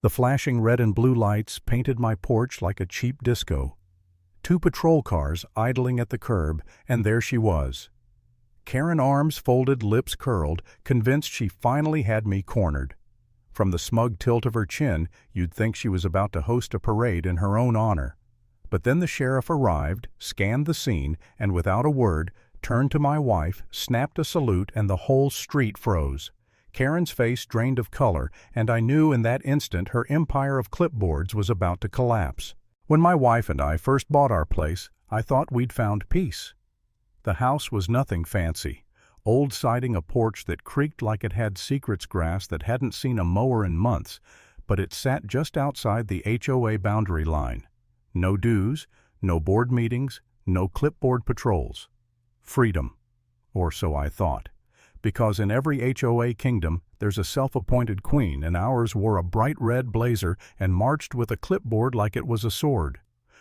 The flashing red and blue lights painted my porch like a cheap disco. 2 patrol cars idling at the curb, and there she was. Karen, arms folded, lips curled, convinced she finally had me cornered. From the smug tilt of her chin, you'd think she was about to host a parade in her own honor. But then the sheriff arrived, scanned the scene, and without a word, turned to my wife, snapped a salute, and the whole street froze. Karen's face drained of color, and I knew in that instant her empire of clipboards was about to collapse. When my wife and I first bought our place, I thought we'd found peace. The house was nothing fancy. Old siding, a porch that creaked like it had secrets, grass that hadn't seen a mower in months, but it sat just outside the HOA boundary line. No dues, no board meetings, no clipboard patrols. Freedom. Or so I thought. Because in every HOA kingdom, there's a self-appointed queen, and ours wore a bright red blazer and marched with a clipboard like it was a sword.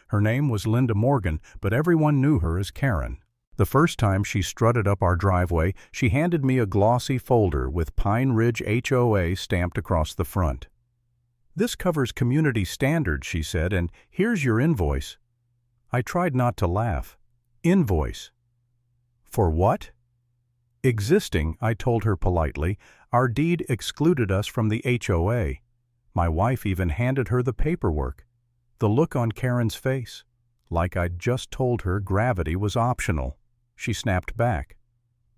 Her name was Linda Morgan, but everyone knew her as Karen. The first time she strutted up our driveway, she handed me a glossy folder with Pine Ridge HOA stamped across the front. "This covers community standards," she said, "and here's your invoice." I tried not to laugh. Invoice. For what? Existing, I told her politely. Our deed excluded us from the HOA. My wife even handed her the paperwork. The look on Karen's face. Like I'd just told her gravity was optional. She snapped back.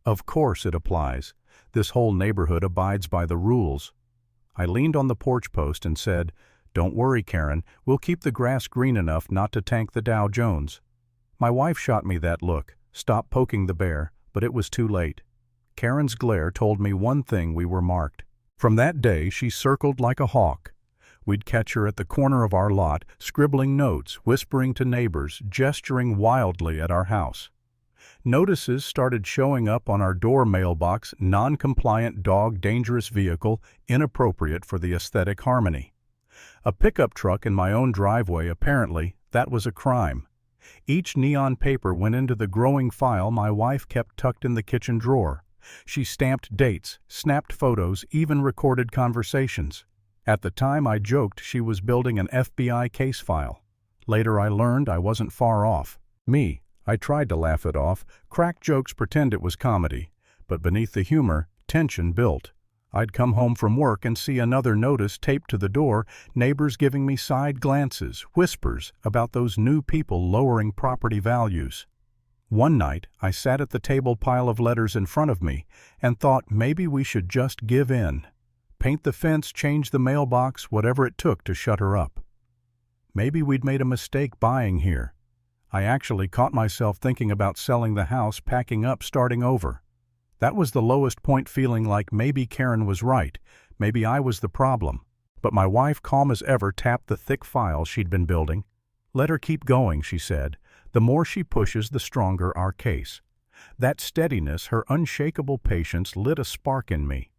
Of course it applies. This whole neighborhood abides by the rules. I leaned on the porch post and said, "Don't worry, Karen, we'll keep the grass green enough not to tank the Dow Jones." My wife shot me that look. Stop poking the bear, but it was too late. Karen's glare told me one thing: we were marked. From that day she circled like a hawk. We'd catch her at the corner of our lot, scribbling notes, whispering to neighbors, gesturing wildly at our house. Notices started showing up on our door mailbox: non-compliant dog, dangerous vehicle, inappropriate for the aesthetic harmony. A pickup truck in my own driveway, apparently, that was a crime. Each neon paper went into the growing file my wife kept tucked in the kitchen drawer. She stamped dates, snapped photos, even recorded conversations. At the time I joked she was building an FBI case file. Later I learned I wasn't far off. I tried to laugh it off, crack jokes, pretend it was comedy. But beneath the humor, tension built. I'd come home from work and see another notice taped to the door, neighbors giving me side glances, whispers about those new people lowering property values. One night, I sat at the table pile of letters in front of me and thought maybe we should just give in. Paint the fence, change the mailbox, whatever it took to shut her up. Maybe we'd made a mistake buying here. I actually caught myself thinking about selling the house, packing up, starting over. That was the lowest point, feeling like maybe Karen was right, maybe I was the problem. But my wife, calm as ever, tapped the thick file she'd been building. "Let her keep going," she said. "The more she pushes, the stronger our case." That steadiness, her unshakable patience, lit a spark in me.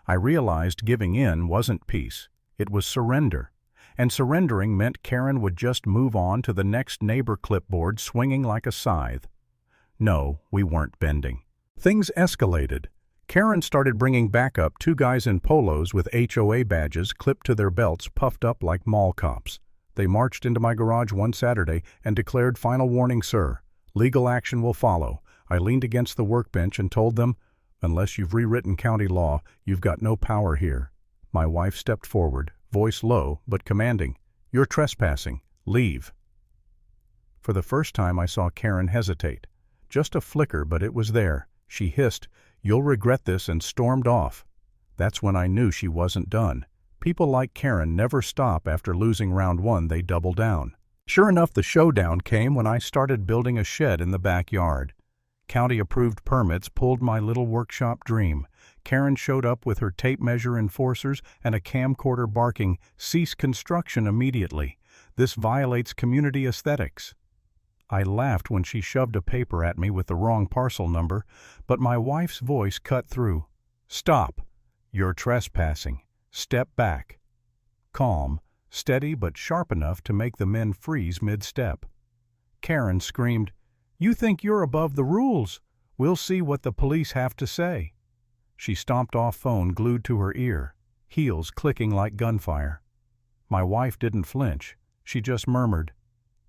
I realized giving in wasn't peace. It was surrender. And surrendering meant Karen would just move on to the next neighbor clipboard swinging like a scythe. No, we weren't bending. Things escalated. Karen started bringing back up 2 guys in polos with HOA badges clipped to their belts, puffed up like mall cops. They marched into my garage one Saturday and declared, "Final warning, sir. Legal action will follow." I leaned against the workbench and told them, "Unless you've rewritten county law, you've got no power here." My wife stepped forward, voice low but commanding. "You're trespassing. Leave." For the first time I saw Karen hesitate. Just a flicker, but it was there. She hissed, "You'll regret this," and stormed off. That's when I knew she wasn't done. People like Karen never stop. After losing round 1, they double down. Sure enough, the showdown came when I started building a shed in the backyard. County-approved permits pulled my little workshop dream. Karen showed up with her tape measure enforcers and a camcorder barking, "Cease construction immediately. This violates community aesthetics." I laughed when she shoved a paper at me with the wrong parcel number, but my wife's voice cut through. "Stop. You're trespassing. Step back." Calm, steady but sharp enough to make the men freeze mid-step. Karen screamed, "You think you're above the rules? We'll see what the police have to say." She stomped off, phone glued to her ear, heels clicking like gunfire. My wife didn't flinch. She just murmured,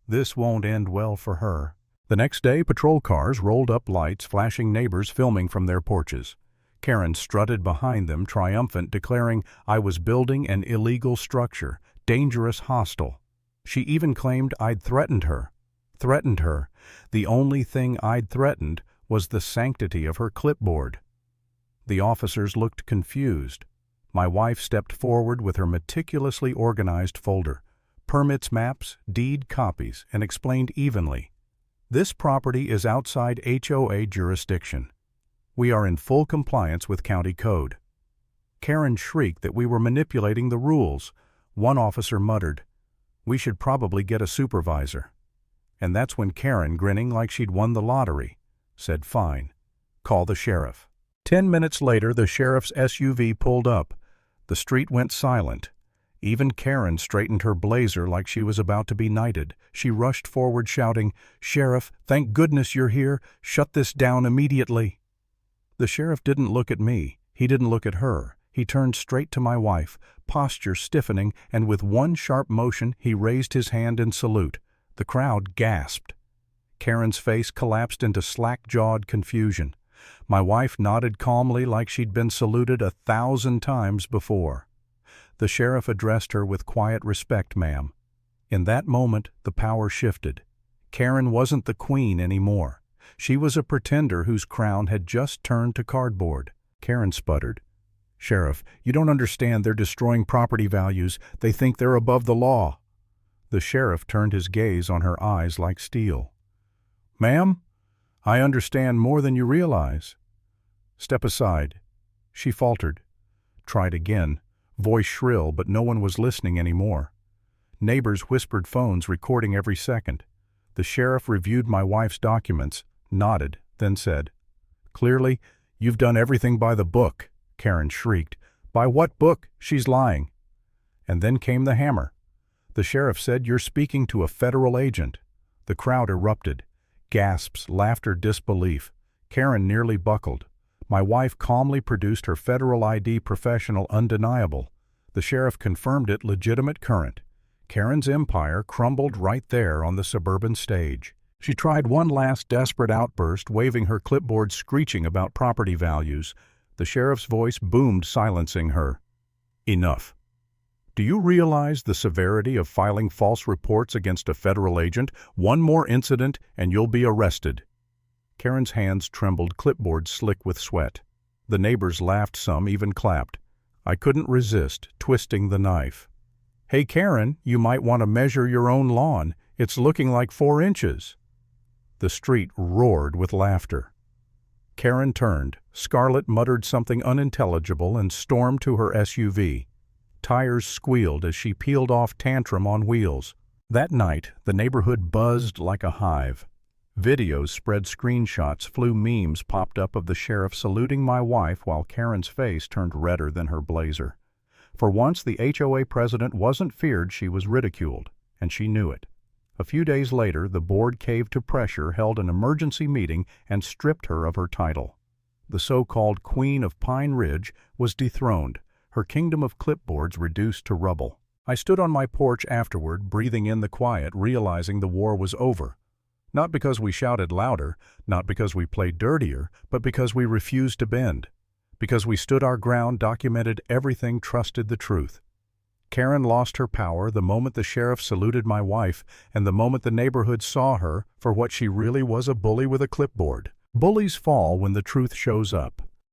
"This won't end well for her." The next day, patrol cars rolled up, lights flashing, neighbors filming from their porches. Karen strutted behind them, triumphant, declaring I was building an illegal structure, dangerous, hostile. She even claimed I'd threatened her. Threatened her. The only thing I'd threatened was the sanctity of her clipboard. The officers looked confused. My wife stepped forward with her meticulously organized folder, permits, maps, deed copies, and explained evenly, "This property is outside HOA jurisdiction. We are in full compliance with county code." Karen shrieked that we were manipulating the rules. One officer muttered, "We should probably get a supervisor." And that's when Karen, grinning like she'd won the lottery, said, "Fine, call the sheriff." 10 minutes later, the sheriff's SUV pulled up. The street went silent. Even Karen straightened her blazer like she was about to be knighted. She rushed forward shouting, "Sheriff, thank goodness you're here. Shut this down immediately." The sheriff didn't look at me. He didn't look at her. He turned straight to my wife, posture stiffening, and with one sharp motion he raised his hand in salute. The crowd gasped. Karen's face collapsed into slack-jawed confusion. My wife nodded calmly like she'd been saluted 1,000 times before. The sheriff addressed her with quiet respect, "Ma'am." In that moment, the power shifted. Karen wasn't the queen anymore. She was a pretender whose crown had just turned to cardboard. Karen sputtered, "Sheriff, you don't understand. They're destroying property values. They think they're above the law." The sheriff turned his gaze on her eyes like steel. "Ma'am, I understand more than you realize." "Step aside." She faltered. Tried again, voice shrill, but no one was listening anymore. Neighbors whispered, phones recording every second. The sheriff reviewed my wife's documents, nodded, then said, "Clearly, you've done everything by the book." Karen shrieked, "By what book? She's lying." And then came the hammer. The sheriff said, "You're speaking to a federal agent." The crowd erupted. Gasps, laughter, disbelief. Karen nearly buckled. My wife calmly produced her federal ID, professional, undeniable. The sheriff confirmed it, legitimate, current. Karen's empire crumbled right there on the suburban stage. She tried one last desperate outburst, waving her clipboard, screeching about property values. The sheriff's voice boomed, silencing her. "Enough. Do you realize the severity of filing false reports against a federal agent? One more incident and you'll be arrested." Karen's hands trembled, clipboard slick with sweat. The neighbors laughed, some even clapped. I couldn't resist, twisting the knife. "Hey Karen, you might want to measure your own lawn. It's looking like 4 inches. The street roared with laughter. Karen turned. Scarlett muttered something unintelligible and stormed to her SUV. Tires squealed as she peeled off, tantrum on wheels. That night, the neighborhood buzzed like a hive. Videos spread, screenshots flew, memes popped up of the sheriff saluting my wife while Karen's face turned redder than her blazer. For once, the HOA president wasn't feared, she was ridiculed, and she knew it. A few days later, the board caved to pressure, held an emergency meeting, and stripped her of her title. The so-called Queen of Pine Ridge was dethroned, her kingdom of clipboards reduced to rubble. I stood on my porch afterward, breathing in the quiet, realizing the war was over. Not because we shouted louder, not because we played dirtier, but because we refused to bend. Because we stood our ground, documented everything, trusted the truth. Karen lost her power the moment the sheriff saluted my wife, and the moment the neighborhood saw her for what she really was, a bully with a clipboard. Bullies fall when the truth shows up.